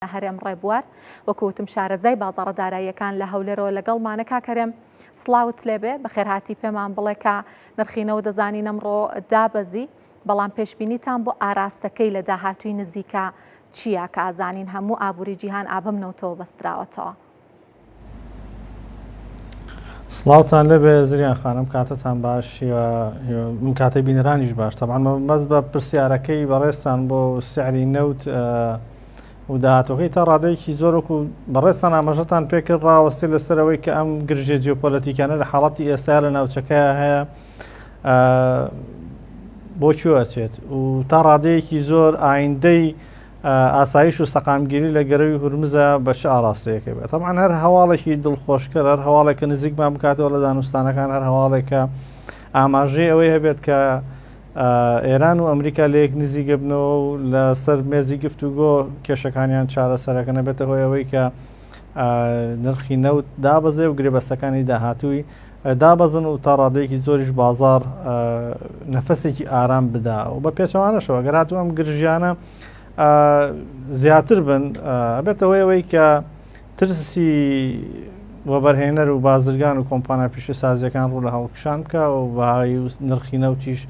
هەرێم ڕێبوار وەکوتم شارەزای بازاڕە داراییەکان لە هەولێرەوە لەگەڵمانە کاکەرێم سڵاوت لێبێ بەخێرهاتی پێمان بڵێ کە نرخینەوە دەزانین ئەمڕۆ دابەزی بەڵام پێشبینیتان بۆ ئاراستەکەی لە داهاتووی نزیکە چییە کە ئازانین هەموو ئابووری جیهان ئابەمنەوتەوە بەستراوەتەوە. سڵاوتان لەبێ زریان خانم کاتتان باش من کاتەی بینەرانیش باش تەبعاً بەس بە پرسیارەکەی بەڕێستان بۆ سعری نەوت و داهاتوەکەی تا ڕادەیەکی زۆرەکو بەڕێستان ئاماژەتان پێکرد ڕاوەستی لەسەرەوەی کە ئەم گرژێ جیۆپۆلیتیکانە لە حاڵەتی ئێستا لە ناوچەکەیە هەیە بۆ چێت و تا ڕادەیەکی زۆر ئایندەی ئاسایش و سەقامگیری لە گەرەوی هورمزە بە چه ئاراستەیەکە بێت. تەبعاً هەر هەواڵێکی دڵخۆشکەر هەر هەواڵێکە نزیکمان بکاتەوە لە دانوستانەکان هەر هەواڵێکە ئاماژەی ئەوەی هەبێت کە ئێران و ئەمریکا لە یەک نزیکە بنەوە و لەسەر مێزی گفتوگۆ کێشەکانیان چارەسەرەکە نەبێتە هۆی ئەوەی کە نرخی نەوت دابەزێ و گرێبەستەکانی داهاتووی دابەزن و تا ڕادەیەکی زۆریش بازار نەفەسێکی ئارام بدا و بە پێچەوانەشەوە گەر هاتوو ئەم گرژیانە زیاتر بن ئەبێتەوەی ئەوەی کە ترسی وەبەرهێنەر و بازرگان و کۆمپانیا پیشە سازیەکان ڕوو لە هەڵکشان بکە و بەهای نرخی نەوتیش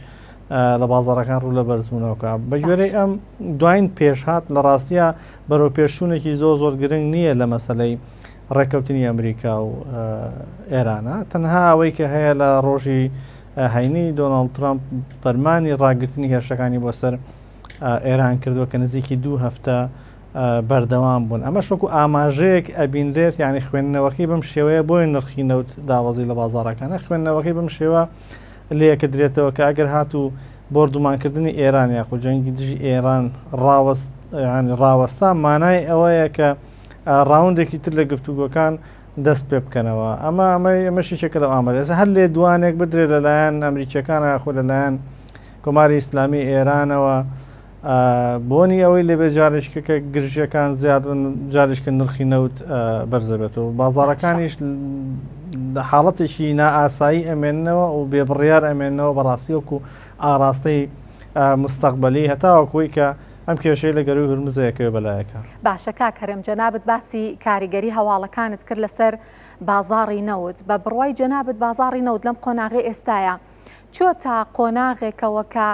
لە بازارەکان ڕوو لە بەرزبوونەوەکە بە گوێرەی ئەم دوایین پێشهات لە ڕاستیە بەرەو پێشوونێکی زۆر گرنگ نییە لە مەسەلەی ڕێکەوتنی ئەمریکا و ئێرانە تەنها ئەوەی کە هەیە لە ڕۆژی هەینی دۆناڵد ترامپ فەرمانی ڕاگررتنی هێرشەکانی بۆ سەر ئێران کردووە کە نزیکی 2 هەفتە بەردەوام بوون ئەمە شوکو ئاماژەیەک ئەبینرێت یعنی خوێندنەوەکەی بەم شێوەیە بۆی نرخی نەوت داوەزی لە بازارەکانە خوێندنەوەکەی بەم شێوە لەیەکە درێتەوە کە ئەگەر هاتوو بۆردومانکردنی ئێران یاخو جەنگی دژی ئێران ڕاوەستا مانای ئەوەیە کە ڕاوندێکی تر لە گفتوگۆکان دەست پێ بکەنەوە ئەمەشی چێکە لە ئامادە هەر لێ دوانێک بدرێت لەلایەن ئەمریکیەکان یاخو لەلایەن کۆماری ئیسلامی ئێرانەوە بۆنی ئەوەی لێبێ جارێشکە کە گرژیەکان زیاد جارێشکە نرخی نەوت بەرزەبێتەوە باڵارەکانیش حاڵەتێکی نائاسایی ئەمێننەوە و بێبڕیار ئەمێنەوە بەڕاستی وەکو ئاراستەی مستەقبەلی هەتاوەکوی کە ئەم کێشەی لە گەروی هورمزەیەکەوێ بەلایەکە. باشە کاکەرێم جەنابەت باسی کاریگەری هەواڵەکانت کرد لەسەر بازاڕی نەوت بە بڕوای جەنابەت بازاڕی نەوت لەم قۆناغی ئێستایە چۆتە قۆناغێکەوە کە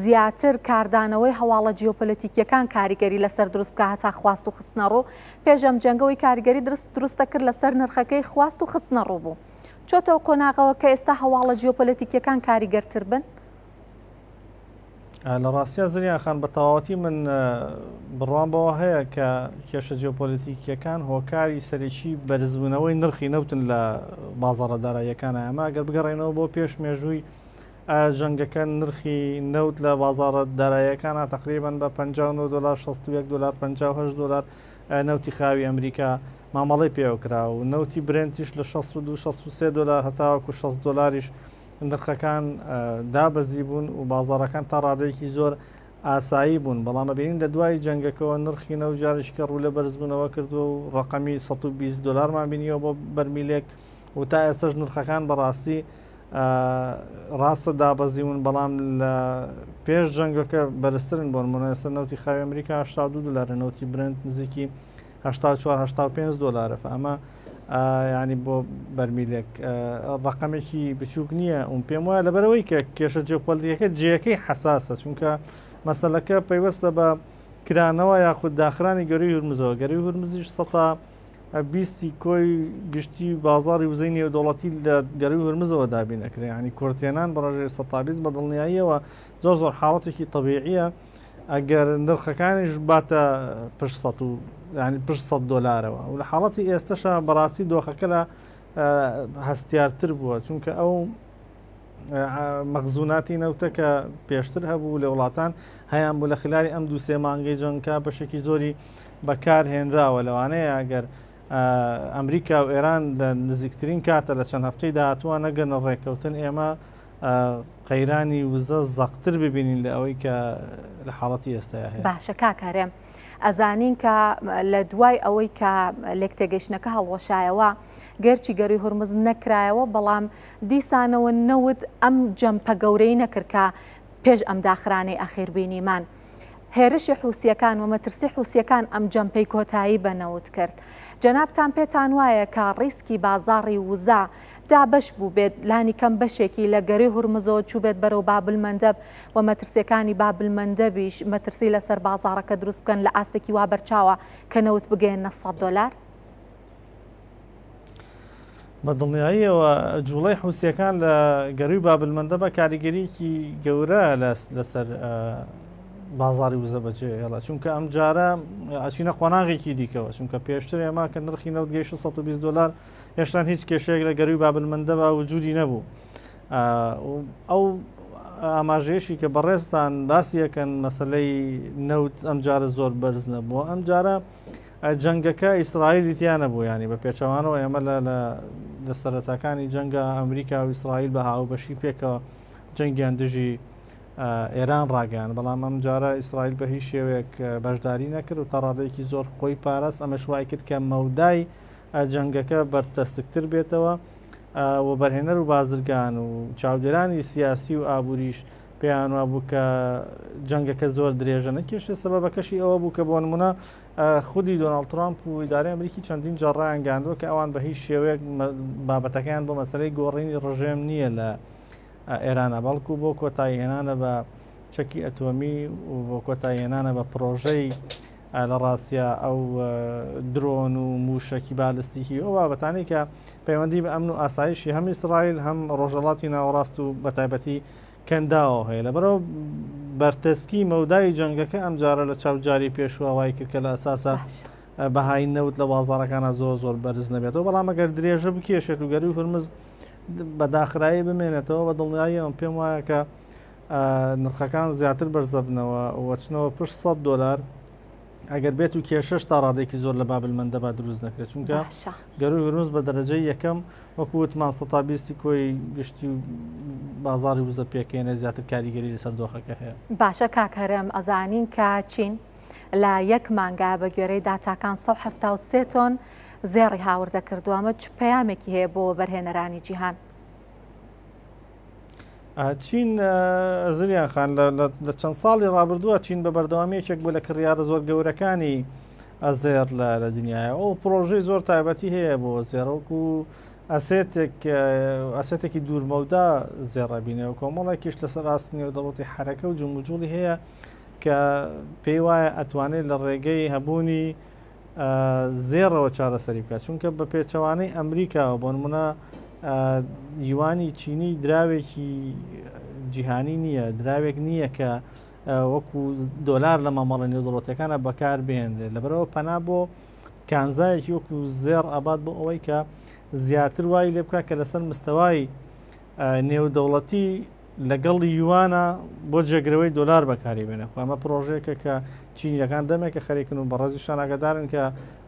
زیاتر کاردانەوەی هەواڵە جیۆپۆلیتیکیەکان کاریگەری لەسەر دروست بکە هەتا خواست و خستنەڕوو پێشەم جەنگەوەی کاریگەری دروستە کرد لەسەر نرخەکەی خواست و خستنەڕوو بوو چۆتەوە قۆناغەوە کە ئێستا هەواڵە جیۆپۆلیتیکیەکان کاریگەرتر بن؟ لە ڕاستیە زریان خان بە تەواوەتی من بڕوان بەوە هەیە کە کێشە جیۆپۆلیتیکیەکان هۆکاری سەرەکی بەرزبوونەوەی نرخی نەوتن لە بازاڕە داراییەکانە ئەمە گەر بگەڕێنەوە بۆ پێش مێژووی جەنگەکە نرخی نەوت لە بازاڕە داراییەکانە تقریباً بە $59 $61 $58 نەوتی خاوی ئەمریکا مامەڵی پێوەکرا و نەوتی برنتیش لە $62-63 هەتاوەکو $60 نرخەکان دابەزی بوون و بازاڕەکان تا ڕادەیەکی زۆر ئاسایی بوون بەڵام ببینین لە دوای جەنگەکەەوە نرخی نەوت جارشکە ڕوو لە بەرزبوونەوە کردو و ڕقەمی $120 مان بینیەوە بۆ بەرمیلێک و تا ئێستش نرخەکان بەڕاستی ڕاستە دابەزیون بەڵام لە پێش جەنگەکە بەرزترن بۆن منەسە نەوتی خاوی ئەمریکا $82 نەوتی برنت نزیکی $84-85 ئەمە ینی بۆ بەرمیلێک ڕقەمێکی بچووک نییە ئەوم پێم وایە لەبەرەوەی کە کێشە جیۆپۆلیتیکە جێەکەی حساسە چونکە مەسەلەکە پەیوەستە بە کرانەوە یاخود داخرانی گەروی هورمزەوە گەروی هورمزیش 20 کۆی گشتی بازاری وزەی نێودوڵەتی لە گەروی هورمزەوە دابینەکرێ ینی کورتێنان بەڕژێ 120 بەدڵنیاییەوە زۆر حاڵەتێکی طبیعیە ئەگەر نرخەکانیش باتە پشت $100 و لە حاڵەتی ئێستاشە بەڕاستی دۆخەکە لە هەستیارتر بووە چونکە ئەو مەخزووناتی نەوتەکە پێشتر هەبوو لە وڵاتان هەیان بوو لە خلاری ئەم 2-3 مانگەی جەنگکە بەشێکی زۆری بەکار هێنراوە لەوانەیە ئەگەر ئەمریکا و ئێران لە نزیکترین کاتە لە چەند هەفتەی داهاتووە نەگەنە ڕێکەوتن ئێمە قەیرانی وزە زەقتر ببینین لە ئەوەی کە لە حاڵەتی ئێستاە هەیە. باشە کاکەرێم ئەزانین کە لە دوای ئەوەی کە لێکتێگەشتنەکە هەڵوەشایەوە گەرچی گەروی هورمز نەکرایەوە بەڵام دیسانەوە نەوت ئەم جەمپە گەورەی نەکرد کە پێش ئەم داخرانەی ئەخیربینیمان هێرشی حوسیەکان و مەترسی حوسیەکان ئەم جەمپەی کۆتایی بەنەوت کرد. جەنابتان پێتان وایە کە ڕیسکی بازاڕی وزە دابش بوو بێت لانی کەم بەشێکی لە گەری هورمزۆ چوو بێت بەرەو بابلمەندەب و مەترسیەکانی بابلمەندەبیش مەترسی لەسەر بازاڕەکە دروست بکەن لە ئاستێکی وا بەرچاوە کە نەوت بگەێنە $100. بە دڵنیاییەوە جوڵەی حوسیەکان لە گەروی بابلمەندەبە کاریگەریەکی گەورە لەسەر بازاری وزە بەجێهێڵە، چونکە ئەم جارە ئەچینە قۆناغێکی دیکەوە، چونکە پێشتر ئێمە کە نرخی نەوت گەیشت $120 هێشتان هیچ کێشەیەک لە گەروی بابلمەندەبە وجودی نەبوو. ئەو ئاماژەیەشی کە بەڕێستان باسیەکەن مەسلەی نەوت ئەم جارە زۆر بەرز نەبووە. ئەم جارە جەنگەکە ئیسرائیلی تیانە بوو، ینی بە پێچەوانەوە ئێمە لە سەرەتاکانی جەنگە ئەمریکا و ئیسرائیل بە هاوبەشی پێکەوە جەنگیان دژی ئێران ڕاگەیان، بەڵام ئەم جارە ئیسرائیل بە هیچ شێوەیەک بەشداری نەکرد و تا ڕادەیەکی زۆر خۆی پاراست. ئەمەش وای کرد کە مەودای جەنگەکە بەرتەستکتر بێتەوە و بەرهێنەر و بازرگان و چاودێرانی سیاسی و ئابووریش پێیان وا بوو کە جەنگەکە زۆر درێژە نەکێشێت. سەبەبەکەشی ئەوە بوو کە بۆ نمونە خودی دۆناڵد ترامپ و ئیدارەی ئەمریکی چەندین جەڕایان گاندووە کە ئەوان بە هیچ شێوەیەک بابەتەکەیان بۆ مەسەلەی گۆڕینی ڕژێم نییە لە ئێرانە، بەڵکو بۆ کۆتاییهێنانە بە چەکی ئەتۆمی و بۆ کۆتاییهێنانە بە پرۆژەی لە ڕاستە ئەو درۆن و موشکی بالستیکی ئەو بابەتانی کە پەیوەندی بە ئەمن و ئاسایشی هەم ئیسرائیل هەم ڕۆژهەڵاتی ناوەڕاست و بە تایبەتی کەنداوە هەیە. لەبەرەوە بەرتەسکی مەودای جەنگەکە ئەم جارە لە چاوجاری پێشوەوای کرد کە لە ئەساسە بەهای نەوت لە بازاڕەکانە زۆر بەرز نەبێتەوە، بەڵام ئەگەر درێژە بکێشێت و گەروی هورمز بەداخرایی بمێنێتەوە بە دڵنیایی ئەم پێم وایە کە نرخەکان زیاتر بەرزەبنەوە وەچنەوە پشت $100 ئەگەر بێت و کێشەش تا ڕادێکی زۆر لە بابلمەندەبا دروست نەکرێت، چونکە گەروی هورمز بە دەرەجەی یەکەم وەکو وتمان 120 کۆی گشتی و بازاری وزە پێکێنێ زیاتر کاریگەری لەسەر دۆخەکە هەیە. باشە کاکەرم ئەزانین کە چین لە یەک مانگا بە گوێرەی داتاکان 173 تۆن زێڕی هاوردە کردووە. ئەمە چ پەیامێکی هەیە بۆ بەرهێنەرانی جیهان؟ چین زریان خان لە چەند ساڵی ڕابردووە چین بە بەردەوامەیەکێک بوو لە کڕیارە زۆر گەورەکانی ئەزێر لە دنیاە. ئەو پرۆژەی زۆر تایبەتی هەیە بۆ زێڕۆکو ئەسێتێکی دوورمەودا زێڕەبینەوە کۆمەڵێکیش لەسەر ئاستنی و دەوڵەتی حرەکە و جموجوڵی هەیە کە پێی وایە ئەتوانێت لە ڕێگەی هەبوونی زێڕەوە چارەسەری بکات، چونکە بە پێچەوانەی ئەمریکا بۆ نمونە یوانی چینی دراوێکی جیهانی نییە، دراوێک نییە کە وەکو دۆلار لە مامەڵە نێودوڵەتەکانە بەکار بهێنرێت. لەبەرەوە پەنا بۆ کانزایەکی وەکو زێڕ ئاباد بۆ ئەوەی کە زیاتر وای لێ بکات کە لەسەر مستەوای نێودەوڵەتی لەگەڵ یوانە بۆ جێگرەوەی دۆلار بەکاری بێنێ. ئەمە پرۆژەیەکە کە چینیەکان دەمێکە خەریکن و بەڕێزیشان ئاگادارن کە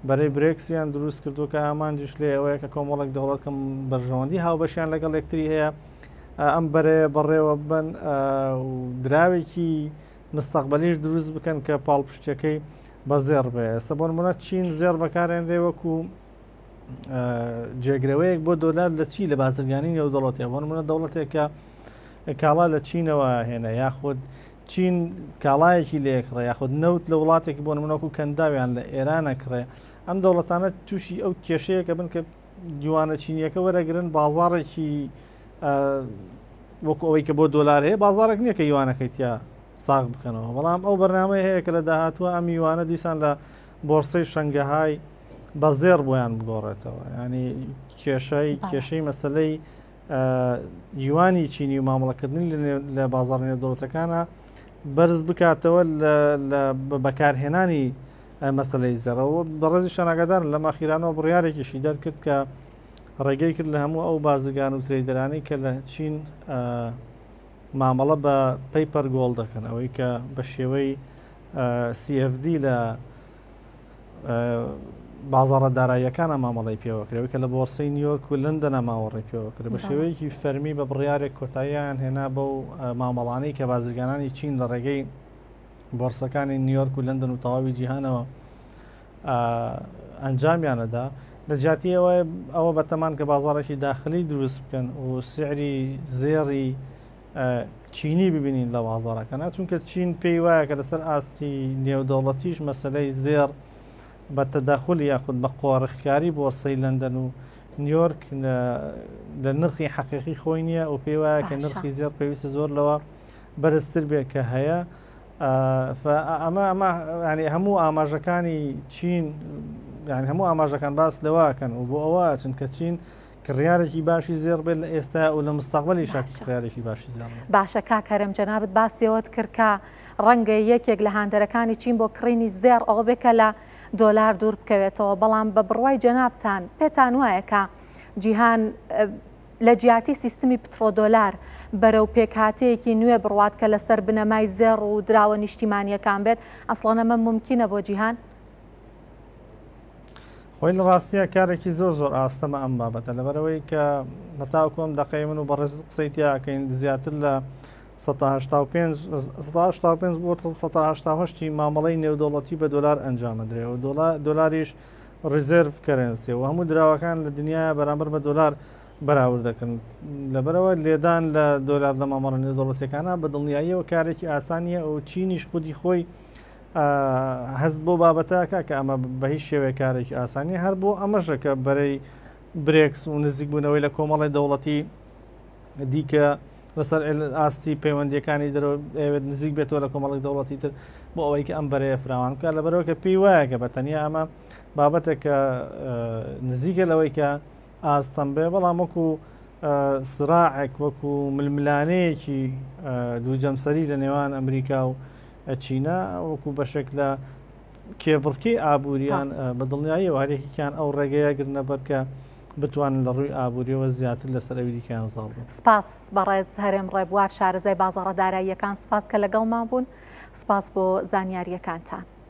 بەرەی برێکسیان دروست کردو کە ئامانجیش لێ ئەوەیە کە کۆمەڵێک دەوڵەتکەم بەرژەوەندی هاوبەشیان لەگەڵ یەکتری هەیە ئەم بەڕێوە بن دراوێکی مستەقبەلیش دروست بکەن کە پاڵپشتەکەی بە زێڕ بێ. ئێستا بۆ نمونە چین زێڕ بەکارێنرێ وەکو جێگرەوەیەک بۆ دۆلار لە چی لە بازرگانی نێودەوڵەتیە. بۆ نمونە دەوڵەتێکە کاڵا لە چینەوە هێنا یاخود چین کاڵایەکی لێکڕێ یاخود نەوت لە وڵاتێکی بۆ نمونەکو کەنداویان لە ئێرانە کڕێ، ئەم دەوڵەتانە تووشی ئەو کێشەیەکە بن کە دیوانە چینیەکە وەرەگرن بازاڕێکی وەکو ئەوەی کە بۆ دۆلار هەیە بازارێک نییە کە یوانەکەی تیا ساغ بکەنەوە. بەڵام ئەو بەرنامەی هەیە کە لە داهاتووە ئەم یوانە دیسان لە بۆرسەی شەنگەهای بە زێڕ بۆیان بگۆڕێتەوە، ینی کێشەی مەسلەی یوانی چینی و مامەڵەکردنی لە بازار نێودەوڵەتەکانە بەرز بکاتەوە لە بەکارهێنانی مەسلەی زێڕەوە. بەڕێزی شاناگادارن لە ماخیرانەوە بڕیارێکیشی دەرکرد کە ڕێگەی کرد لە هەموو ئەو بازرگان و ترێدەرانی کە لە چین مامەڵە بە پەیپەر گۆڵ دەکەن، ئەوەی کە بە شێوەی CFD لە بازاڕە داراییەکانە مامەڵی پێوەکرێەوەی کە لە بۆرسەی نیویۆرک و لندن ماوەڕێ پێوەکرد بە شێوەیەکی فەرمی بە بڕیارێک کۆتاییان هێنا بەو مامەڵانەی کە بازرگانانی چین لە ڕێگەی بۆرسەکانی نیویۆرک و لندن و تەواوی جیهانەوە ئەنجامیانەدا لە جیاتی ئەوە بەتەمان کە بازارێکی داخلی دروست بکەن و سعری زێڕی چینی ببینین لە بازارەکەنا چونکە چین پێی وایە کە لەسەر ئاستی نێودەوڵەتیش مەسلەی زێر بە تەداخلی یاخود بە قۆڕخکاری بۆرسەی لەندەن و نیویۆرک لە نرخی حەقیقی خۆی نییە و پێی وایە کە نرخی زێر پێویستە زۆر لەوە بەرزتر بێت کە هەیە ئەمە ینی هەموو ئاماژەکانی چین یعنی هەموو ئاماژەکان باس لەواکەن و بۆ ئەوە چونکە چین کڕیارێکی باشی زێر بێت لە ئێستا و لە مستەقبەلی کڕیارێکی باشی زێر باشە کاکەرم جەنابەت باسیەوەت کرد کە ڕەنگە یەکێک لە هاندەرەکانی چین بۆ کڕینی زێر ئەوە بێکە لە دۆلار دوور بکەوێتەوە بەڵام بە بڕوای جەنابتان پێتان وایە کە جیهان لە جیاتی سیستمی پترۆدۆلار بەرەو پێکهاتەیەکی نوێ بڕوات کە لەسەر بنەمای زێڕ و دراوە نیشتیمانیەکان بێت ئەسڵەن ئەمە ممکنە بۆ جیهان؟ خۆی لە ڕاستیە کارێکی زۆر ئاستەمە ئەم بابەتە لەبەرەوەی کە هەتاو کۆم دەقەی من و بەڕێز قسەیتیاکەین زیاتر لە 1985 بۆ 1970 مامەڵەی نێودەوڵەتی بە دۆلار ئەنجامەدرێ و دۆلاریش ریزرڤ کەرنسی و هەموو دراوەکان لە دنیا بەرامبەر بە دۆلار بەراورد دەکەن لەبەرەوە لێدان لە دۆلار لە مامەڵە نێودەوڵەتیەکانە بە دڵنیاییەوە کارێکی ئاسانیە و چینیش خودی خۆی هەست بۆ بابەتەکە کە ئەمە بە هیچ شێوەیە کارێکی ئاسانی هەر بۆ ئەمەشەکە بەرەی برێکس و نزیک بوونەوەی لە کۆمەڵی دەوڵەتی دیکە لەسەر ئاستی پەیوەندیەکانی دەوێت نزیک بێتەوە لە کۆمەڵی دەوڵەتی تر بۆ ئەوەی کە ئەم بەرەیە فراوان بکات لەبەرەوە کە پێی وایە کە بەتەنیا ئەمە بابەتێکە نزیکە لەوەی کە ئاستەم بێ بەڵام وەکو سراعێک وەکو ململانەیەکی دووجەمسەری لە نێوان ئەمریکا و چینە وەکو بەشێک لە کێبڕکەی ئابوووریان بە دڵنیایی و هەرێکیان ئەو ڕێگەیە گرنەبەر کە بتوانن لە ڕووی ئابوووریەوە زیاتر لەسەر ئەوریکیان زاڵ بن. سپاس بەڕێز هەرێم ڕێبوار شارەزای بازاڕە داراییەکان سپاس کە لەگەڵمان بوون سپاس بۆ زانیاریەکانتان.